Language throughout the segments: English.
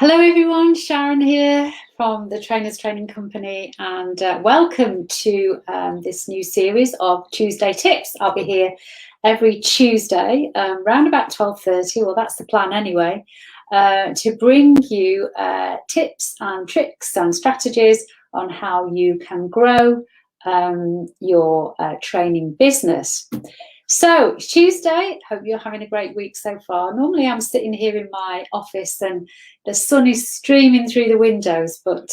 Hello everyone, Sharon here from the Trainers Training Company, and welcome to this new series of Tuesday Tips. I'll be here every Tuesday around about 12:30, well that's the plan anyway, to bring you tips and tricks and strategies on how you can grow your training business. So it's Tuesday, hope you're having a great week so far. Normally I'm sitting here in my office and the sun is streaming through the windows, but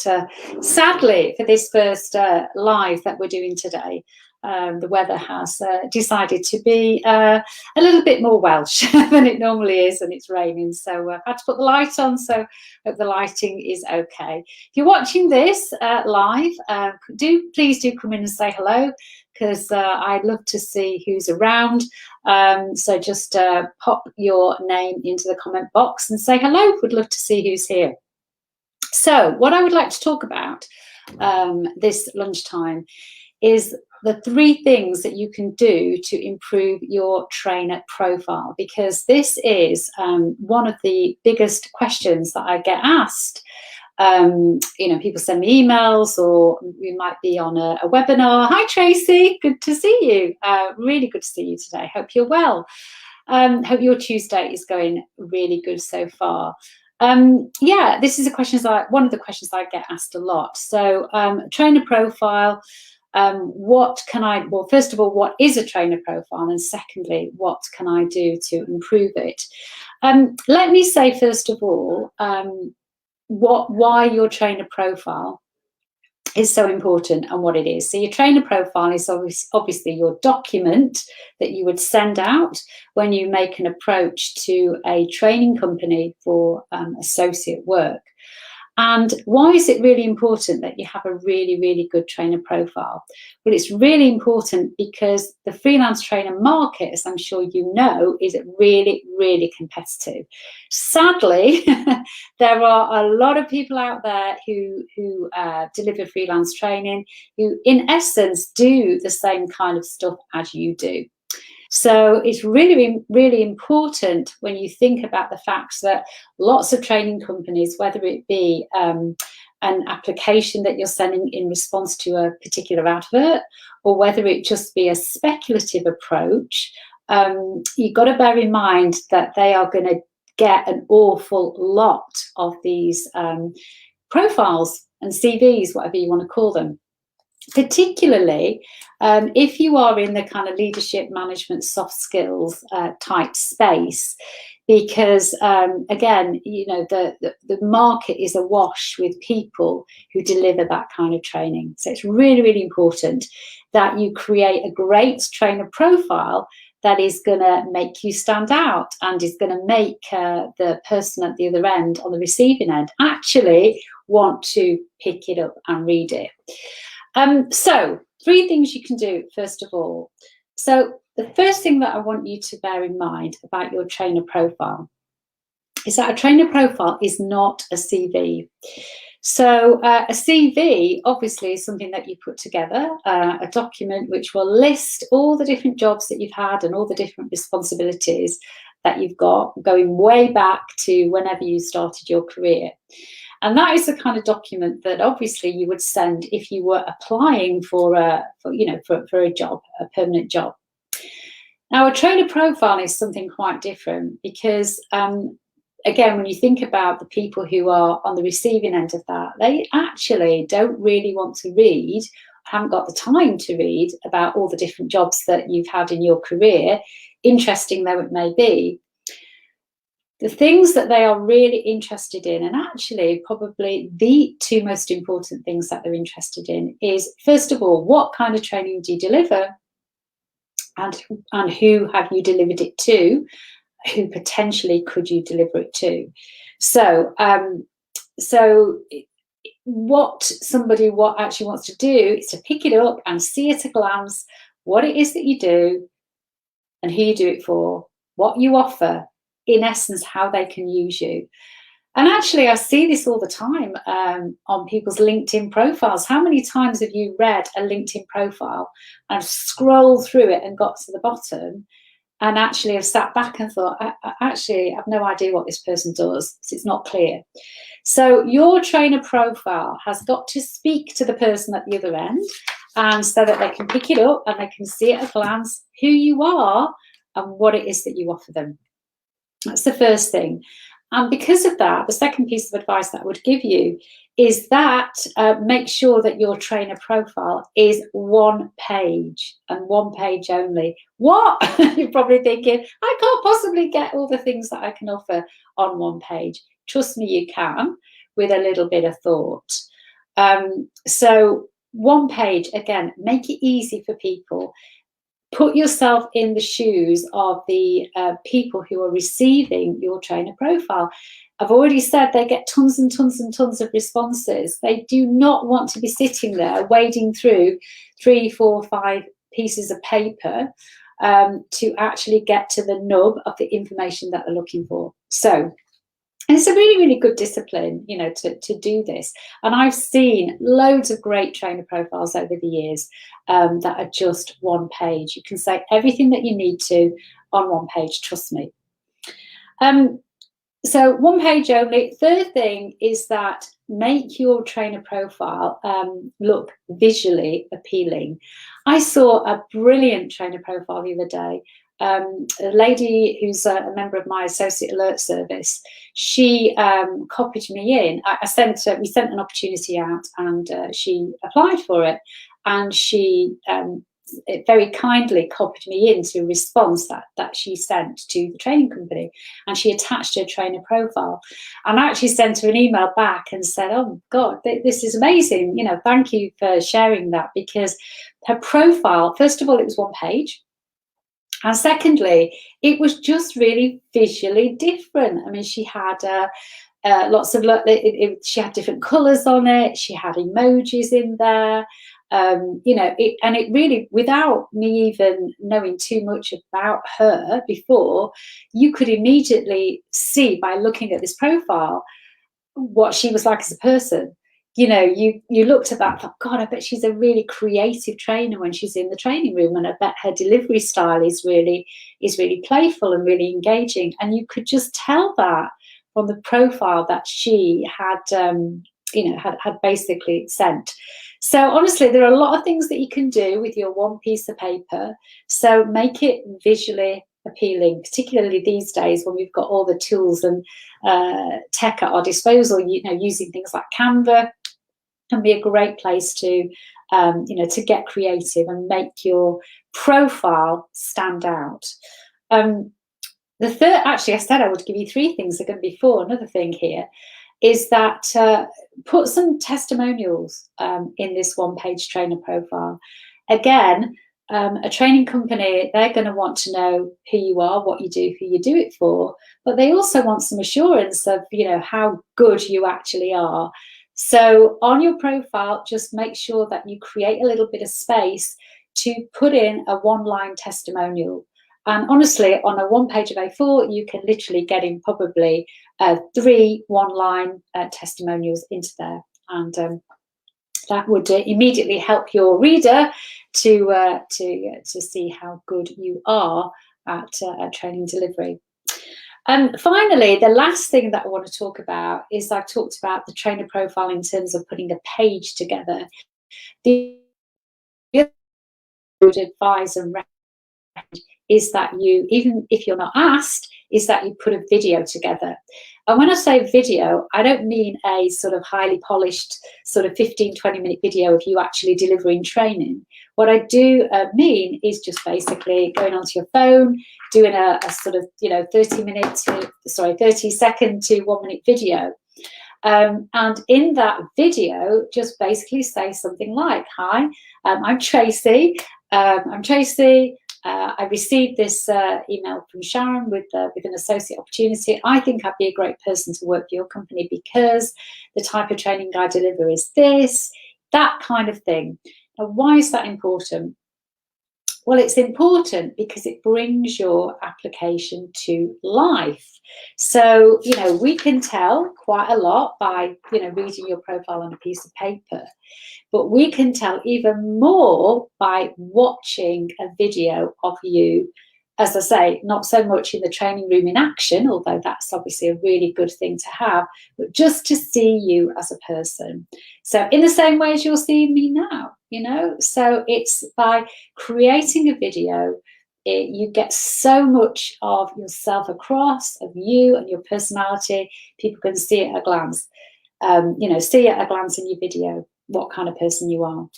sadly for this first live that we're doing today, the weather has decided to be a little bit more Welsh than it normally is, and it's raining, so I had to put the light on, so hope the lighting is okay. If you're watching this live, please do come in and say hello, because I'd love to see who's around. So just pop your name into the comment box and say hello. Would love to see who's here. So what I would like to talk about this lunchtime is the 3 things that you can do to improve your trainer profile, because this is one of the biggest questions that I get asked. People send me emails, or we might be on a webinar. Hi Tracy, good to see you. Really good to see you today. Hope you're well. Hope your Tuesday is going really good so far. Yeah, this is one of the questions I get asked a lot. So trainer profile. First of all, what is a trainer profile? And secondly, what can I do to improve it? Let me say, first of all, why your trainer profile is so important and what it is. So your trainer profile is obviously your document that you would send out when you make an approach to a training company for associate work. And why is it really important that you have a really, really good trainer profile? Well, it's really important because the freelance trainer market, as I'm sure you know, is really, really competitive. Sadly, there are a lot of people out there who deliver freelance training, who in essence do the same kind of stuff as you do. So it's really, really important when you think about the fact that lots of training companies, whether it be an application that you're sending in response to a particular advert, or whether it just be a speculative approach, you've got to bear in mind that they are going to get an awful lot of these profiles and CVs, whatever you want to call them. Particularly if you are in the kind of leadership, management, soft skills type space, because again, the market is awash with people who deliver that kind of training. So it's really, really important that you create a great trainer profile that is going to make you stand out and is going to make the person at the other end, on the receiving end, actually want to pick it up and read it. So 3 things you can do, first of all. So the first thing that I want you to bear in mind about your trainer profile is that a trainer profile is not a CV. So a CV obviously is something that you put together, a document which will list all the different jobs that you've had and all the different responsibilities that you've got, going way back to whenever you started your career. And that is the kind of document that obviously you would send if you were applying for a job, a permanent job. Now, a trainer profile is something quite different because, again, when you think about the people who are on the receiving end of that, they actually don't really want to read, haven't got the time to read about all the different jobs that you've had in your career, interesting though it may be. The things that they are really interested in, and actually probably the 2 most important things that they're interested in, is, first of all, what kind of training do you deliver, and who have you delivered it to, who potentially could you deliver it to. So what actually wants to do is to pick it up and see at a glance what it is that you do and who you do it for, what you offer, in essence, how they can use you. And actually, I see this all the time on people's LinkedIn profiles. How many times have you read a LinkedIn profile and scrolled through it and got to the bottom and actually have sat back and thought, I have no idea what this person does, so it's not clear. So your trainer profile has got to speak to the person at the other end, and so that they can pick it up and they can see at a glance who you are and what it is that you offer them. That's the first thing. And because of that, the second piece of advice that I would give you is that make sure that your trainer profile is one page and one page only. What? You're probably thinking, I can't possibly get all the things that I can offer on one page. Trust me, you can, with a little bit of thought. So one page, again, make it easy for people. Put yourself in the shoes of the people who are receiving your trainer profile. I've already said they get tons and tons and tons of responses. They do not want to be sitting there wading through 3, 4, 5 pieces of paper to actually get to the nub of the information that they're looking for. So it's a really, really good discipline, you know, to do this. And I've seen loads of great trainer profiles over the years that are just one page. You can say everything that you need to on one page, trust me. So one page only. Third thing is that make your trainer profile look visually appealing. I saw a brilliant trainer profile the other day. A lady who's a member of my associate alert service, she copied me in. We sent an opportunity out, and she applied for it, and she very kindly copied me into a response that she sent to the training company, and she attached her trainer profile. And I actually sent her an email back and said, oh God, this is amazing, you know, thank you for sharing that, because her profile, first of all, it was one page. And secondly, it was just really visually different. I mean, she had lots of, she had different colours on it. She had emojis in there. You know, it really, without me even knowing too much about her before, you could immediately see by looking at this profile what she was like as a person. You know, you looked at that and thought, God, I bet she's a really creative trainer when she's in the training room, and I bet her delivery style is really playful and really engaging. And you could just tell that from the profile that she had, you know, had basically sent. So honestly, there are a lot of things that you can do with your one piece of paper. So make it visually appealing, particularly these days when we've got all the tools and tech at our disposal. You know, using things like Canva can be a great place to, you know, to get creative and make your profile stand out. The third, actually, I said I would give you 3 things. They're going to be 4. Another thing here is that put some testimonials in this one-page trainer profile. Again, a training company, they're going to want to know who you are, what you do, who you do it for, but they also want some assurance of, you know, how good you actually are. So on your profile, just make sure that you create a little bit of space to put in a one-line testimonial. And honestly, on a one-page of A4, you can literally get in probably 3 one-line testimonials into there. And that would immediately help your reader to see how good you are at training delivery. Finally, the last thing that I want to talk about is I've talked about the trainer profile in terms of putting a page together. The other would advise and recommend is that you, even if you're not asked, is that you put a video together. And when I say video, I don't mean a sort of highly polished sort of 15-20 minute video of you actually delivering training. What I do mean is just basically going onto your phone, doing a sort of, you know, 30 second to 1 minute video. And in that video, just basically say something like, hi, I'm Tracy. I received this email from Sharon with an associate opportunity. I think I'd be a great person to work for your company because the type of training I deliver is this, that kind of thing. Now, why is that important? Well, it's important because it brings your application to life. So, you know, we can tell quite a lot by, you know, reading your profile on a piece of paper, but we can tell even more by watching a video of you as I say, not so much in the training room in action, although that's obviously a really good thing to have, but just to see you as a person. So in the same way as you're seeing me now, you know, so it's by creating a video, you get so much of yourself across, of you and your personality. People can see it at a glance, you know, see at a glance in your video what kind of person you are.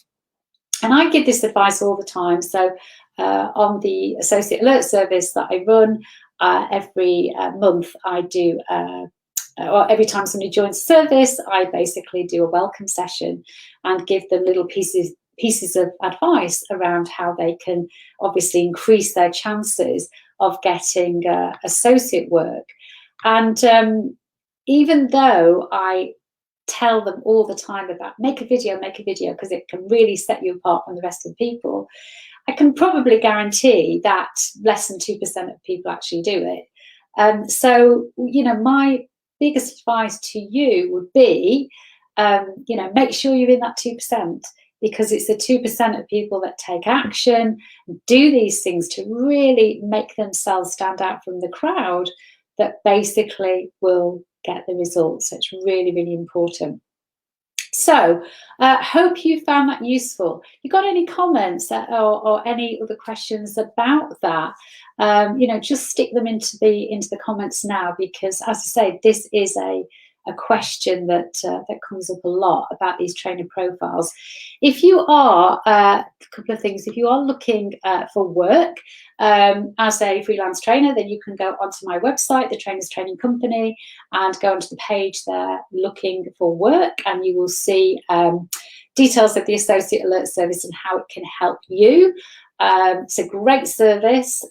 And I give this advice all the time. So on the Associate Alert Service that I run, every month I do, or every time somebody joins the service, I basically do a welcome session and give them little pieces of advice around how they can obviously increase their chances of getting associate work. And even though I tell them all the time about make a video, because it can really set you apart from the rest of the people, I can probably guarantee that less than 2% of people actually do it. So, you know, my biggest advice to you would be, you know, make sure you're in that 2%, because it's the 2% of people that take action, do these things to really make themselves stand out from the crowd, that basically will get the results. So it's really, really important. So hope you found that useful. You got any comments or any other questions about that? You know, just stick them into the comments now, because as I say, this is a question that comes up a lot about these trainer profiles. If you are, a couple of things, if you are looking for work as a freelance trainer, then you can go onto my website, the Trainers Training Company, and go onto the page there, looking for work, and you will see details of the Associate Alert Service and how it can help you. It's a great service,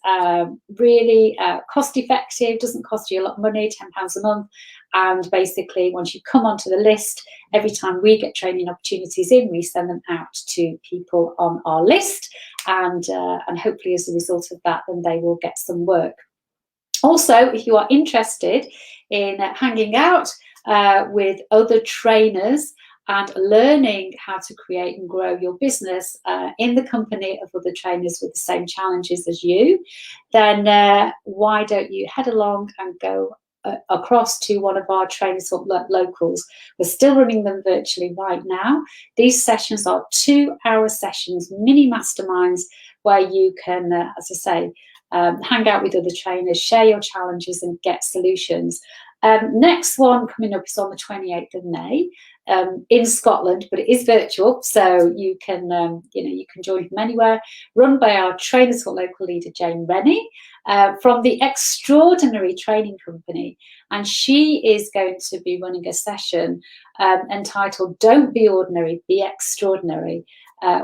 really cost effective, doesn't cost you a lot of money, £10 a month. And basically, once you come onto the list, every time we get training opportunities in, we send them out to people on our list. And hopefully as a result of that, then they will get some work. Also, if you are interested in hanging out with other trainers and learning how to create and grow your business in the company of other trainers with the same challenges as you, then why don't you head along and go across to one of our Trainers Locals. We're still running them virtually right now. These sessions are 2-hour sessions, mini masterminds, where you can, as I say, hang out with other trainers, share your challenges and get solutions. Next one coming up is on the 28th of May in Scotland, but it is virtual, so you can, you know, you can join from anywhere. Run by our Trainers Local leader Jane Rennie from the Extraordinary Training Company, and she is going to be running a session entitled "Don't Be Ordinary, Be Extraordinary."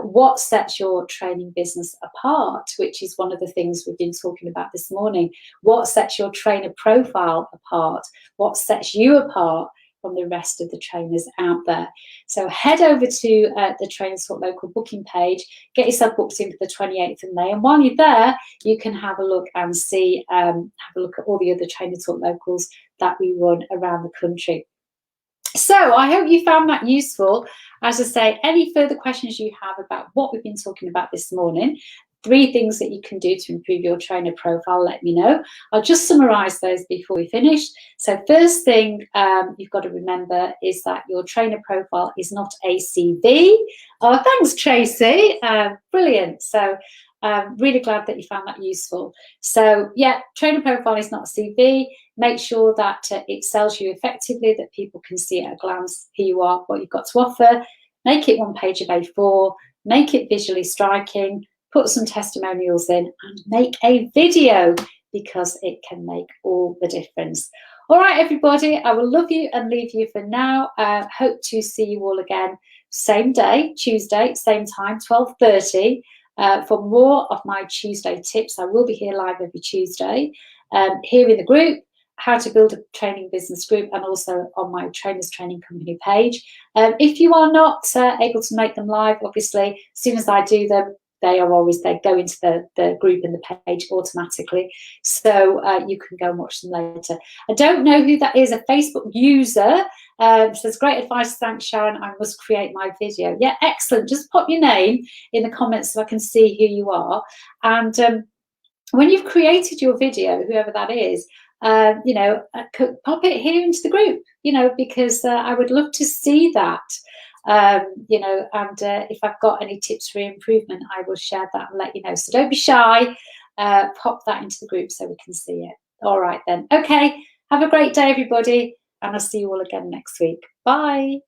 What sets your training business apart, which is one of the things we've been talking about this morning. What sets your trainer profile apart? What sets you apart from the rest of the trainers out there? So head over to the Trainers Local booking page, get yourself booked in for the 28th of May, and while you're there, you can have a look and see, have a look at all the other Trainers Locals that we run around the country. So I hope you found that useful. As I say, any further questions you have about what we've been talking about this morning, 3 things that you can do to improve your trainer profile, let me know. I'll just summarise those before we finish. So first thing you've got to remember is that your trainer profile is not a CV. Oh, thanks, Tracy. Brilliant. So really glad that you found that useful. So yeah, trainer profile is not a CV. Make sure that it sells you effectively, that people can see at a glance who you are, what you've got to offer. Make it 1 page of A4, make it visually striking, put some testimonials in, and make a video, because it can make all the difference. All right, everybody, I will love you and leave you for now. Hope to see you all again, same day, Tuesday, same time, 12:30. For more of my Tuesday tips, I will be here live every Tuesday, here in the group, how to build a training business group, and also on my Trainers Training Company page. If you are not able to make them live, obviously, as soon as I do them, they go into the group and the page automatically. So you can go and watch them later. I don't know who that is, a Facebook user. Says, great advice, thanks, Sharon. I must create my video. Yeah, excellent. Just pop your name in the comments so I can see who you are. And when you've created your video, whoever that is, pop it here into the group, because I would love to see that. And if I've got any tips for improvement, I will share that and let you know. So don't be shy. Pop that into the group so we can see it. All right then. Okay. Have a great day, everybody, and I'll see you all again next week. Bye.